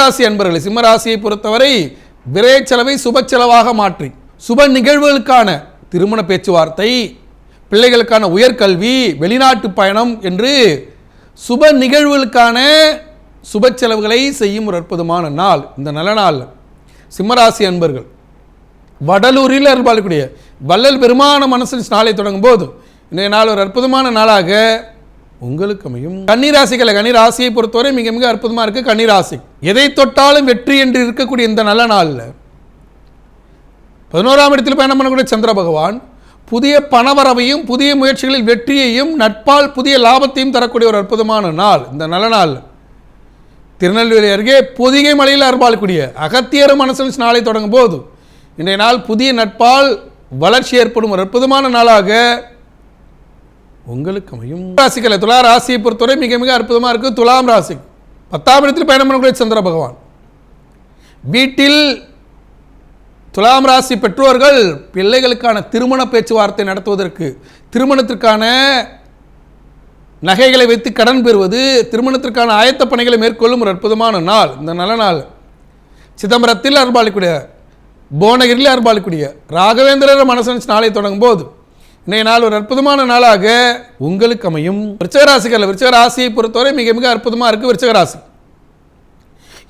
சிம்மராசி அன்பர்களே, சிம்மராசியை பொறுத்தவரை விரை செலவை சுப செலவாக மாற்றி சுப நிகழ்வுகளுக்கான திருமண பேச்சுவார்த்தை, பிள்ளைகளுக்கான உயர்கல்வி, வெளிநாட்டு பயணம் என்று சுப நிகழ்வுகளுக்கான சுப செலவுகளை செய்யும் ஒரு அற்புதமான நாள். இந்த நல்ல நாள் சிம்மராசி அன்பர்கள் வடலூரில் அருள்பாலிக்கூடிய வள்ளல் பெருமான மனசில் நாளை தொடங்கும் போது இன்றைய நாள் ஒரு அற்புதமான நாளாக உங்களுக்கு அமையும். கன்னிராசிகளை, கன்னிராசியை பொறுத்தவரை மிக மிக அற்புதமாக இருக்குது. கன்னிராசி எதை தொட்டாலும் வெற்றி என்று இருக்கக்கூடிய இந்த நல்ல நாளில் 11ஆம் இடத்தில் பயணம் பண்ணக்கூடிய சந்திர பகவான் புதிய பணவரவையும் புதிய முயற்சிகளில் வெற்றியையும் நட்பால் புதிய லாபத்தையும் தரக்கூடிய ஒரு அற்புதமான நாள். இந்த நல்ல நாள் திருநெல்வேலி அருகே பொதிகை மலையில் அருள்பாலிக்கூடிய அகத்தியர் மனசில் நாளை தொடங்கும் போது இன்றைய நாள் புதிய நட்பால் வளர்ச்சி ஏற்படும் ஒரு அற்புதமான நாளாக உங்களுக்கு அமையும். ராசிகளை துலா ராசியை பொறுத்தவரை மிக மிக அற்புதமாக இருக்குது. துலாம் ராசி 10ஆம் இடத்தில் பயணம் பண்ணக்கூடிய சந்திர பகவான் வீட்டில் துலாம் ராசி பெற்றோர்கள் பிள்ளைகளுக்கான திருமண பேச்சுவார்த்தை நடத்துவதற்கு, திருமணத்திற்கான நகைகளை வைத்து கடன் பெறுவது, திருமணத்திற்கான ஆயத்த பணிகளை மேற்கொள்ளும் ஒரு அற்புதமான நாள். இந்த நல்ல நாள் சிதம்பரத்தில் அருள்பாலிக்கூடிய, புவனகிரியில் அருள்பாலிக்கூடிய ராகவேந்திரர் மனசன் நாளை தொடங்கும் போது இன்றைய நாள் ஒரு அற்புதமான நாளாக உங்களுக்கு அமையும். விருச்சிக ராசியை பொறுத்தவரை மிக மிக அற்புதமாக இருக்குது. விருச்சிக ராசி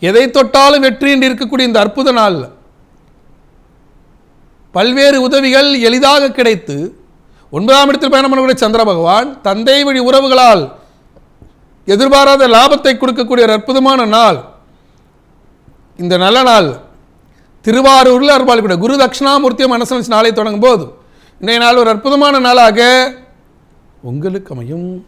எதை தொட்டாலும் வெற்றி என்று இருக்கக்கூடிய இந்த அற்புத நாளில் பல்வேறு உதவிகள் எளிதாக கிடைத்து 9ஆம் இடத்தில் பயணம் பண்ணக்கூடிய சந்திர பகவான் தந்தை வழி உறவுகளால் எதிர்பாராத லாபத்தை கொடுக்கக்கூடிய ஒரு அற்புதமான நாள். இந்த நல்ல நாள் திருவாரூரில் அருள்பாலிக்கூடிய குரு தட்சிணாமூர்த்தி மனசன் நாளை தொடங்கும் போது இன்றைய நாள் ஒரு அற்புதமான நாளாக உங்களுக்கு அமையும்.